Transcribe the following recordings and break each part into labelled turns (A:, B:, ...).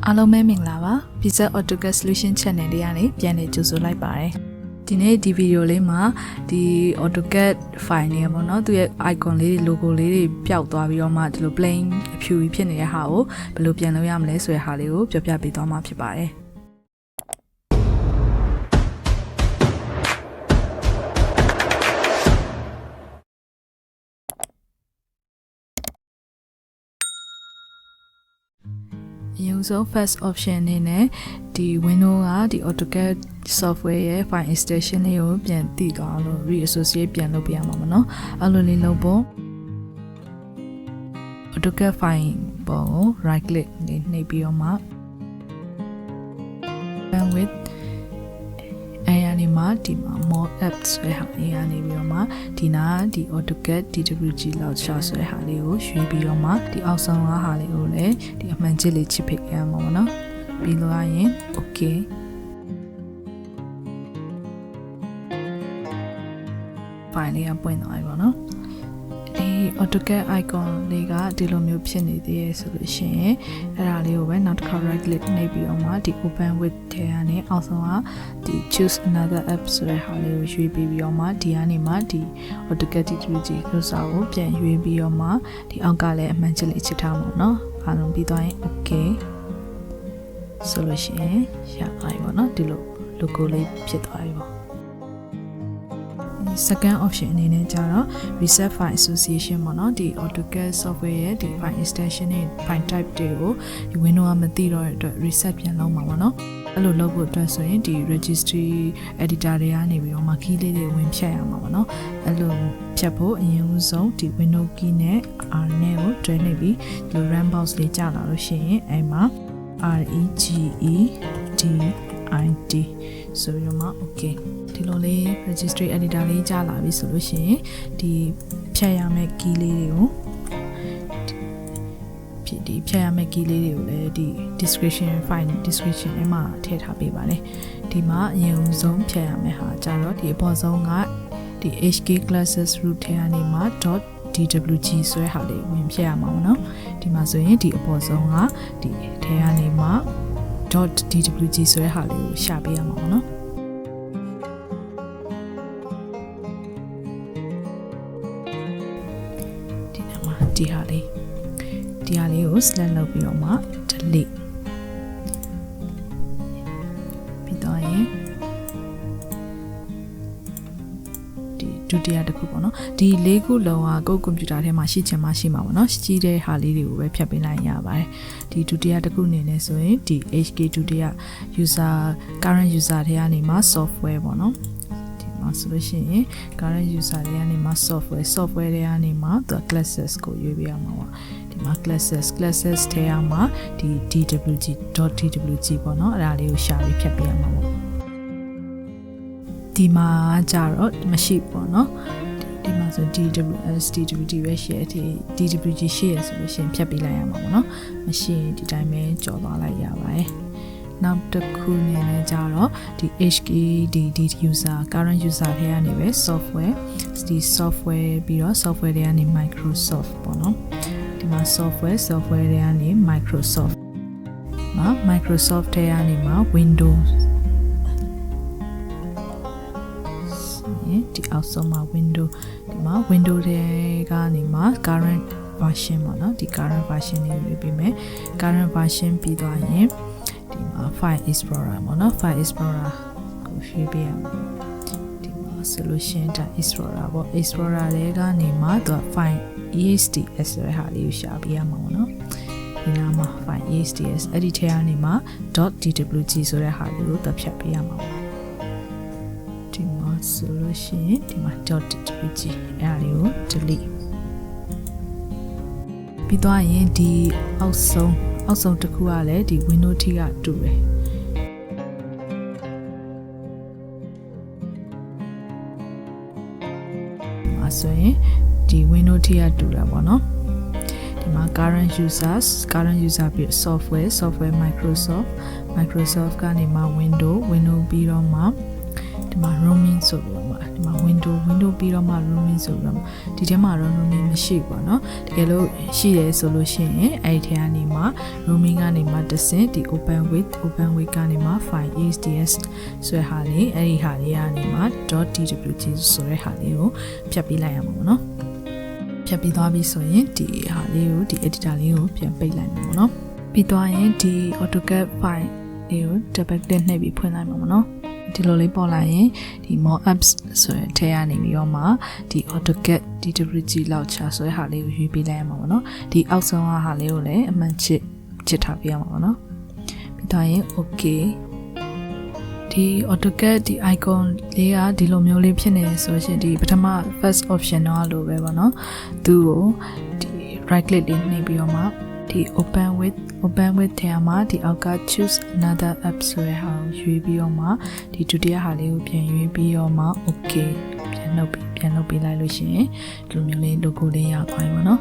A: အားလုံးပဲမင်္ဂလာပါ Pizza AutoCAD Solution Channel လေးကနေပြန်လည်ကြိုဆိုလိုက်ပါတယ်ဒီနေ့ဒီဗီဒီယိုလေးမှာဒီ AutoCAD file လေးပေါ့နော်သူရဲ့ icon လေးတွေ logo လေးတွေပျောက်သွားပြီးတော့မှဒီလို plain အဖြူကြီးဖြစ်နေတဲ့ဟာကိုဘယ်လိုပြန်လုပ်ရမလဲဆိုတဲ့ဟာလေးကိုပြောပြပေးသွားမှာဖြစ်ပါတယ်အရင်ဆုံး first option အနေနဲ့ဒီ window ကဒီ AutoCAD software ရဲ့ file extension လေးကိုပြန်တည်သွားလို့ Reassociate ပြန်လုပ်ပြရမှာပေါ့နော်အဲ့လိုလေးလုပ်ဖို့ AutoCAD file ပေါ်ကို right click နှိပ်ပြီးတော့မှ OpenWith အဲဒီမှာဒီမှာ more apps ဆိုတဲ့ဟာလေးကနေပြီးတော့မှဒီနာဒီ AutoCAD DWG launcher ဆိုတဲ့ဟာလေးကိုရွေးပြီးတော့မှဒီအောက်ဆုံးဟာလေးကိုလည်းဒီအမှန်ချစ်လေးချစ်ဖိတ်ရမှာပေါ့နော်ပြီးလို့ရရင် okay ဖိုင်လေးကပွင့်သွားပြီပေါ့နော်ဒီ AutoCAD icon လေးကဒီလိုမျိုးဖြစ်နေသေးရဆိုလို့ရှိရင်အဲ့ဒါလေးကိုပဲနောက်တစ်ခါ right click နှိပ်ပြီးတော့မှဒီ OpenWith ထဲကနေအောက်ဆုံးကဒီ choose another app ဆိုတဲ့ဟာလေးကိုရွေးပြီးတော့မှဒီကနေမှဒီ AutoCAD DWG လို့စာကိုပြန်ရွေးပြီးတော့မှဒီအောက်ကလည်းအမှန်ချစ်လေးချစ်ထားမှာเนาะအားလုံးပြီးသွားရင် okay ဆိုလို့ရှိရင်ရသွားပြီပေါ့နော်ဒီလို logo လေးဖြစ်သွားပြီပေါ့second option အနေနဲ့ကျတော့ reset file association ပေါ့နော်ဒီ AutoCAD software ရဲ့ဒီ file extension နဲ့ file type တွေကိုဒီ window ကမသိတော့တဲ့အတွက် reset ပြန်လုပ်မှာပေါ့နော်အဲ့လိုလုပ်ဖို့အတွက်ဆိုရင်ဒီ registry editor တွေကနေပြီးတော့ key လေးတွေဝင်ဖြတ်ရမှာပေါ့နော်အဲ့လိုဖြတ်ဖို့အရင်ဆုံးဒီ window key နဲ့ R နဲ့ကိုတွဲနှိပ်ပြီးဒီ run box လေးကြာလာလို့ရှိရင်အဲ့မှာ REGEDID ဆိုပြီးတော့မှ okay ဒီလိုလေး registry editor လေးကြာလာပြီဆိုလို့ရှိရင်ဒီဖြတ်ရမယ့် key လေးတွေကိုဒီဖြတ်ရမယ့် key လေးတွေကိုလည်းဒီ description file description ထဲမှာထည့်ထားပေးပါတယ်ဒီမှာအရင်ဆုံးဖြတ်ရမယ့်ဟာကျတော့ဒီအပေါ်ဆုံးကဒီ HK classes root ထဲကနေမှ .dwg ဆိုတဲ့ဟာလေးဝင်ဖြတ်ရမှာပေါ့နော်ဒီမှာဆိုရင်ဒီအပေါ်ဆုံးကဒီထဲကနေမှ .dwg ဆိုတဲ့ဟာလေးကိုရှာပေးရမှာပေါ့နော်ဒီဟာလေးကို select လုပ်ပြီးတော့မှ delete ပြီးတော့ရင်ဒီဒုတိယတစ်ခုပေါ့နော်ဒီ၄ခုလုံးကကိုယ့်ကွန်ပျူတာထဲမှာရှိချင်မှရှိမှာပေါ့နော်ရှိတဲ့ဟာလေးတွေကိုပဲဖြတ်ပေးလိုက်ရပါတယ်ဒီဒုတိယတစ်ခုအနေနဲ့ဆိုရင်ဒီ HK ဒုတိယ current user ထဲကနေမှ software ပေါ့နော်ဆိုလို့ရှိရင် current user တွေကနေမှ software တွေကနေမှသူ classes ကိုရွေးပြရမှာပေါ့ဒီမှာ classes ထဲမှာဒီ dwg.dwg ပေါ့နော်အဲ့ဒါလေးကိုရှာပြီးဖြတ်ပြရမှာပေါ့ဒီမှာကြတော့မရှိပေါ့နော်ဒီမှာဆို dwg ပဲရှိတယ်ဒီ dwg ရှိရဆိုလို့ရှိရင်ဖြတ်ပေးလိုက်ရမှာပေါ့နော်မရှိရင်ဒီတိုင်းပဲကြော်သွားလိုက်ရပါတယ်နောက်တစ်ခုနေလဲကြတော့ဒီ HK ဒီ user current user ထဲကနေပဲ software ဒီ software ပြီးတော့ software တွေကနေ Microsoft ပေါ့နော်ဒီမှာ software တွေကနေ Microsoft မှာ Microsoft ထဲကနေမှာ Windows ဒီအောက်ဆုံးမှာ Windows ဒီမှာ Windows တွေကနေမှာ current version ပေါ့နော်ဒီ current version လေးရွေးပေးမယ် current version ပြီးသွားရင်ဒီမှာ File Explorer ပေါ့နော် File Explorer ကိုရွေးပေးရမှာဒီမှာ Solution Explorer ပေါ့ Explorer တွေကနေမှသူ File EXTS ဆိုတဲ့ဟာလေးကိုရှာပေးရမှာပေါ့နော်ဒီနားမှာ File EXTS အဲ့ဒီထဲကနေမှ .dwg ဆိုတဲ့ဟာလေးကိုသူဖြတ်ပေးရမှာပေါ့ဒီမှာဆိုလို့ရှိရင်ဒီမှာ .dwg အဲ့ဒါလေးကို delete ပြီးသွားရင်ဒီအောက်ဆုံးတစ်ခုကလည်းဒီ window ထိကတူတယ်ဆိုရင်ဒီ window ထိကတူတာပေါ့နော်ဒီမှာ current user ပြီး software Microsoft ကနေမှ window ပြီးတော့မှ ဒီမှာ roaming ဆိုပြီးတော့ဒီမှာ window ပြီးတော့မှ roaming ဆိုပြီးတော့ဒီထဲမှာတော့ roaming မရှိဘူးပေါ့နော်တကယ်လို့ရှိတယ်ဆိုလို့ရှိရင်အဲ့ဒီထဲကနေမှ roaming ကနေမှတစ်ဆင့်ဒီ OpenWith ကနေမှ FileExts ဆိုတဲ့ဟာလေးအဲ့ဒီဟာလေးကနေမှ .twg ဆိုတဲ့ဟာလေးကိုဖြတ်ပေးလိုက်ရမှာပေါ့နော်ဖြတ်ပြီးသွားပြီဆိုရင်ဒီဟာလေးကိုဒီ editor လေးကိုပြန်ပိတ်လိုက်မှာပေါ့နော်ပြီးသွားရင်ဒီ AutoCAD file လေးကို double click နှိပ်ပြီးဖွင့်လိုက်မှာပေါ့နော်ဒီလိုလေးပေါ်လာရင်ဒီ more apps ဆိုတဲ့ထဲကနေပြီးတော့မှဒီ AutoCAD DWG လောက်ချဆိုတဲ့ဟာလေးကိုရွေးပေးလိုက်ရမှာပေါ့နော်ဒီအောက်ဆုံးဟာလေးကိုလည်းအမှန်ချစ်ထားပေးရမှာပေါ့နော်ပြီးသွားရင် okay ဒီ AutoCAD ဒီ icon လေးကဒီလိုမျိုးလေးဖြစ်နေဆိုရှင်ဒီပထမ first option တော့လိုပဲပေါ့နော်သူ့ကိုဒီ right click လေးနှိပ်ပြီးတော့မှဒီ OpenWith ထဲမှာဒီအောက်က choose another app ဆိုတဲ့ဟာကိုရွေးပြီးတော့မှဒီဒုတိယဟာလေးကိုပြန်ရွေးပြီးတော့မှ okay ပြန်လုပ်ပေးလိုက်လို့ရှိရင်ဒီလိုမျိုးလေး logo လေးရသွားပြီပေါ့နော်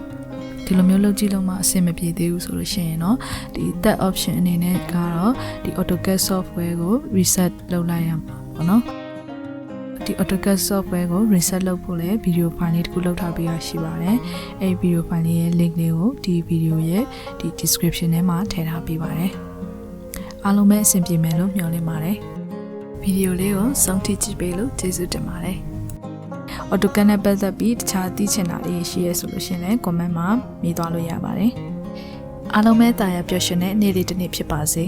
A: ဒီလိုမျိုးလုပ်ကြည့်လို့မှအဆင်မပြေသေးဘူးဆိုလို့ရှိရင်เนาะဒီ third option အနေနဲ့ကတော့ဒီ AutoCAD software ကို reset လုပ်လိုက်ရမှာပေါ့နော်ဒီ AutoCAD software ကို reset လုပ်ဖို့လည်း video file လေးတစ်ခုလုပ်ထားပေးရရှိပါတယ်အဲ့ video file လေးရဲ့ link လေးကိုဒီ video ရဲ့ဒီ description ထဲမှာထည့်ထားပေးပါတယ်အားလုံးပဲအဆင်ပြေမယ်လို့မျှော်လင့်ပါတယ် video လေးကိုစောင့်ကြည့်ကြည့်ပေးလို့ကျေးဇူးတင်ပါတယ်AutoCAD နဲ့ပတ်သက်ပြီးတခြားသိချင်တာလေးရှိရဲဆိုလို့ရှင်လည်း comment မှာရေးသွားလို့ရပါတယ်အားလုံးပဲတာယာပျော်ရွှင်တဲ့နေ့လေးတစ်နေ့ဖြစ်ပါစေ